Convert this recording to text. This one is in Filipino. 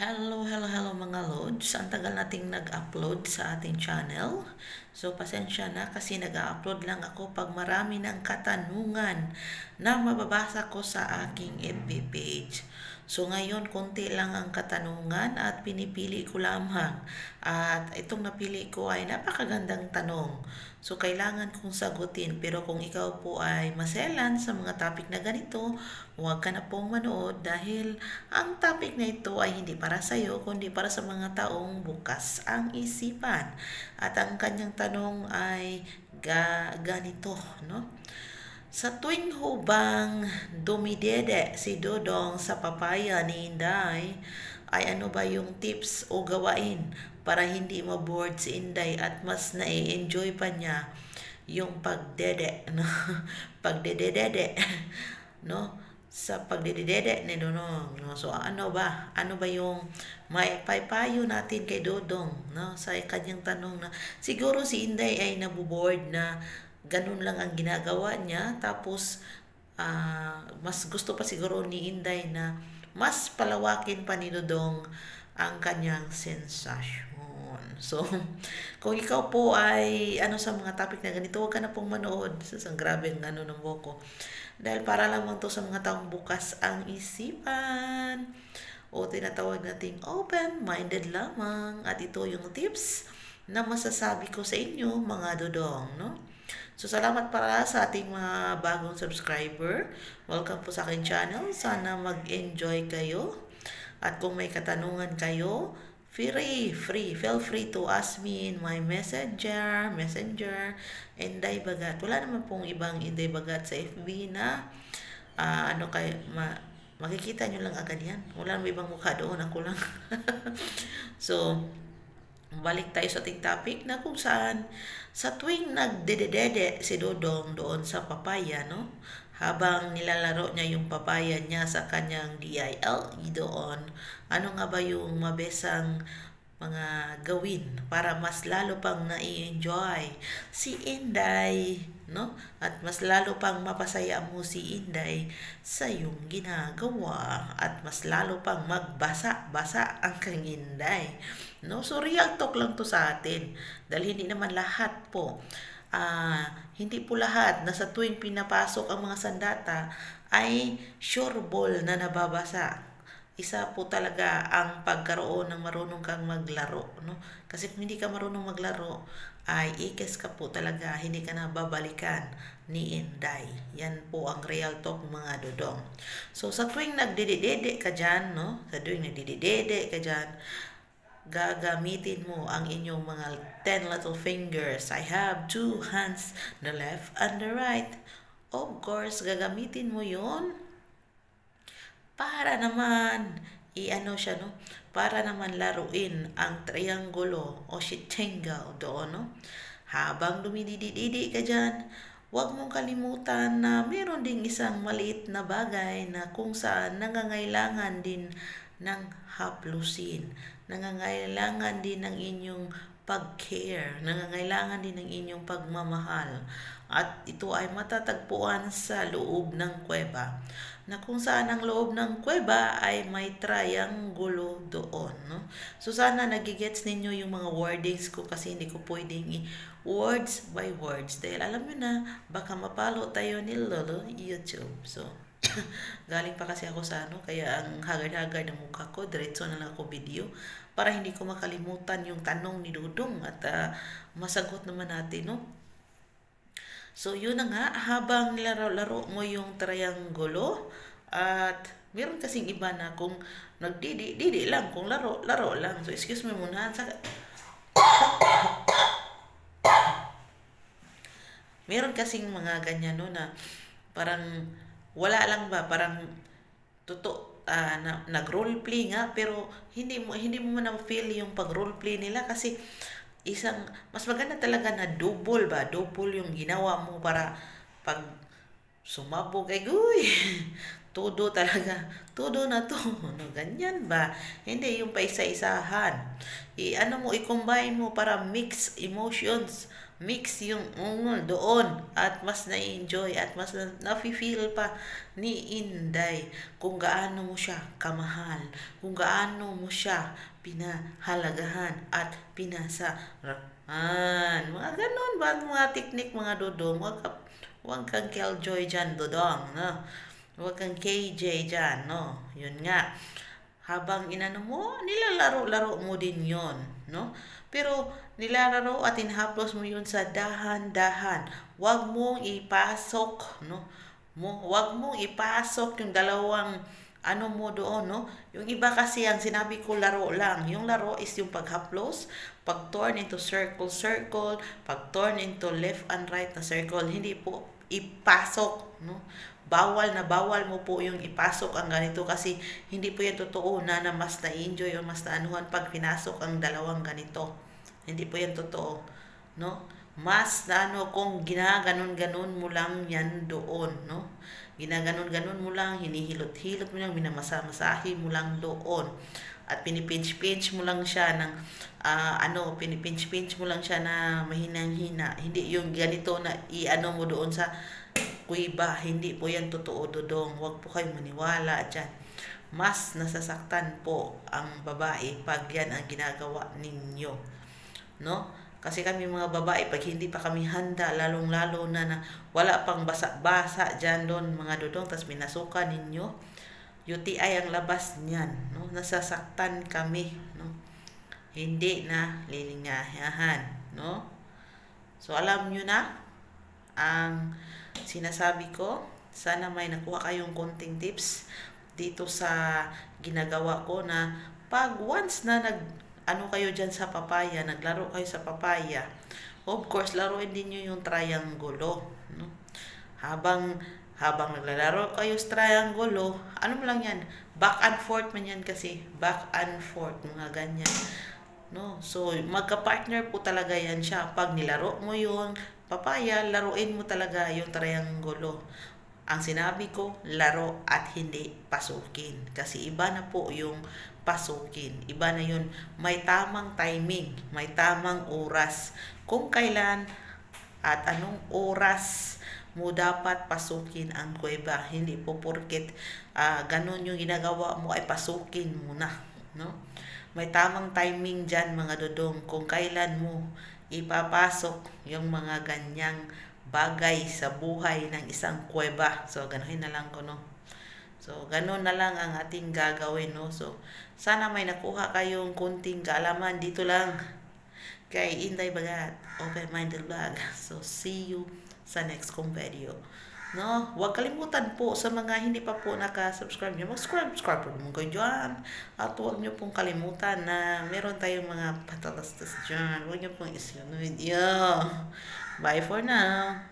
Hello mga lods. Ang tagal nating nag-upload sa ating channel. So, pasensya na kasi nag-upload lang ako pag marami ng katanungan na mababasa ko sa aking FB page. So, ngayon, konti lang ang katanungan at pinipili ko lamang. At itong napili ko ay napakagandang tanong. So, kailangan kong sagutin. Pero kung ikaw po ay maselan sa mga topic na ganito, huwag ka na pong manood dahil ang topic na ito ay hindi para sa iyo, kundi para sa mga taong bukas ang isipan. At ang kanyang tanong ay ganito, no? Sa tuwing hubang dumidede si Dodong sa papaya ni Inday, ay ano ba yung tips o gawain para hindi ma-bored si Inday at mas na-enjoy pa niya yung pagdede, no? Pagdededede, no? Sa pagdededede ni Dodong, no? So ano ba? Ano ba yung maipapayo natin kay Dodong, no? Sa kanyang tanong na siguro si Inday ay nabuboard na ganun lang ang ginagawa niya, tapos mas gusto pa siguro ni Inday na mas palawakin pa ni Dodong ang kanyang sensasyon. So, kung ikaw po ay ano sa mga topic na ganito, huwag ka na pong manood. Ang grabe ang ano ng boko. Dahil para lamang to sa mga taong bukas ang isipan. O tinatawag nating open-minded lamang. At ito yung tips na masasabi ko sa inyo, mga Dodong, no? So, salamat para sa ating mga bagong subscriber. Welcome po sa aking channel. Sana mag-enjoy kayo. At kung may katanungan kayo, feel free to ask me in my messenger, Inday Bagat. Wala naman pong ibang Inday Bagat sa FB na makikita nyo lang agad yan. Wala naman ibang mukha doon, ako lang. So, balik tayo sa ating topic na kung saan sa tuwing nagdededede si Dodong doon sa papaya, no? Habang nilalaro niya yung papaya niya sa kanyang DILE doon, ano nga ba yung mabesang mga gawin para mas lalo pang nai-enjoy si Inday, no? At mas lalo pang mapasaya mo si Inday sa iyong ginagawa at mas lalo pang magbasa-basa ang kang Inday, no? So real talk lang to sa atin dahil hindi naman lahat po hindi po lahat na sa tuwing pinapasok ang mga sandata ay sure ball na nababasa. Isa po talaga ang pagkaroon ng marunong kang maglaro, no? Kasi kung hindi ka marunong maglaro, ay ikes ka po talaga, hindi ka na babalikan ni Inday. Yan po ang real talk, mga Dodong. So sa tuwing nagdididede ka dyan, no? Sa tuwing nagdididede ka dyan, gagamitin mo ang inyong mga 10 little fingers. I have 2 hands, the left and the right. Of course, gagamitin mo yon para naman siya, no? Para naman laruin ang triangulo o triangle doon, no? Habang dumididi ka dyan, huwag mong kalimutan na meron ding isang maliit na bagay na kung saan nangangailangan din ng haplusin. Nangangailangan din ng inyong pag-care. Nangangailangan din ng inyong pagmamahal. At ito ay matatagpuan sa loob ng kuweba. Na kung saan ang loob ng kuweba ay may triangulo doon, no? So sana nagigets ninyo yung mga wordings ko kasi hindi ko pwedeng words by words. Dahil alam nyo na, baka mapalo tayo ni Lolo YouTube. So, galing pa kasi ako sa kaya ang hagard-hagard ng mukha ko, diretso na lang ako video para hindi ko makalimutan yung tanong ni Dudong at masagot naman natin, no? So, yun na nga, habang laro mo yung triangulo, at meron kasing iba na kung nagdidi lang, kung laro lang. So, excuse me muna. Meron kasing mga ganyan, no, na parang wala lang ba, parang nag-roleplay nga, pero hindi mo man na-feel yung pag-roleplay nila kasi mas maganda talaga na double yung ginawa mo para pag sumabog ay todo talaga, todo na to, no, ganyan ba? Hindi yung paisa-isahan. I-combine mo para mix emotions, mix yung ungol doon at mas na-enjoy at mas na-feel pa ni Inday kung gaano mo siya kamahal, kung gaano mo siya pinahalagahan at pinasarapan. Mga ganon ba mga teknik mga dodong? Huwag kang killjoy dyan, dodong, no? Huwag kang KJ dyan, no? Yun nga. Habang inano mo, nilalaro-laro mo din yon, no? Pero nilalaro at inhaplos mo yun sa dahan-dahan. Huwag mong ipasok, no? Huwag mong ipasok yung dalawang ano mo doon, no? Yung iba kasi ang sinabi ko laro lang. Yung laro is yung paghaplos, pag-turn into circle, pag-turn into left and right na circle. Hindi po ipasok, no? Bawal mo po yung ipasok ang ganito kasi hindi po yan totoo na mas na-enjoy o mas naanuhan pag pinasok ang dalawang ganito. Hindi po yan totoo, no? Mas na ano kung ginaganon-ganon mo lang yan doon, no? Ginaganon-ganon mo lang, hinihilot-hilot mo lang, minamasa-masahe mo lang doon. At pinipinch-pinch mo lang siya ng pinipinch-pinch mo lang siya na mahinang-hina. Hindi yung ganito na i-ano mo doon sa kuiba. Hindi po yan totoo, dodong. Huwag po kayong maniwala dyan. Mas nasasaktan po ang babae pag yan ang ginagawa ninyo, no? Kasi kami mga babae, pag hindi pa kami handa, lalong-lalo na wala pang basa-basa dyan doon, mga dodong, tas minasukan ninyo, UTI ang labas niyan, no? Nasasaktan kami, no? Hindi na lilingahan, no? So, alam nyo na ang sinasabi ko. Sana may nakuha kayong konting tips dito sa ginagawa ko na pag once na ano kayo dyan sa papaya, naglaro kayo sa papaya, of course, laruin din nyo yung triangulo, no? Habang naglalaro kayo sa triangulo, ano mo lang yan, back and forth man yan kasi, back and forth, mga ganyan, no? So, magka-partner po talaga yan siya. Pag nilaro mo yung papaya, laruin mo talaga yung triangulo. Ang sinabi ko, laro at hindi pasukin. Kasi iba na po yung pasukin. Iba na yun. May tamang timing, may tamang oras. Kung kailan at anong oras mo dapat pasukin ang kuweba. Hindi po porket ganun yung ginagawa mo ay pasukin mo na, no? May tamang timing dyan mga dodong kung kailan mo ipapasok yung mga ganyang bagay sa buhay ng isang kuweba. So, ganuhin na lang ko, no? So, ganun na lang ang ating gagawin, no? So, sana may nakuha kayong kunting kaalaman dito lang kay Inday Bagat, Open-Minded Vlog. So, see you sa next kong video. No, huwag kalimutan po sa mga hindi pa po naka-subscribe nyo, mag-subscribe po naman kayo dyan. At huwag nyo pong kalimutan na meron tayong mga patalastas dyan. Huwag nyo pong isunod. Bye for now.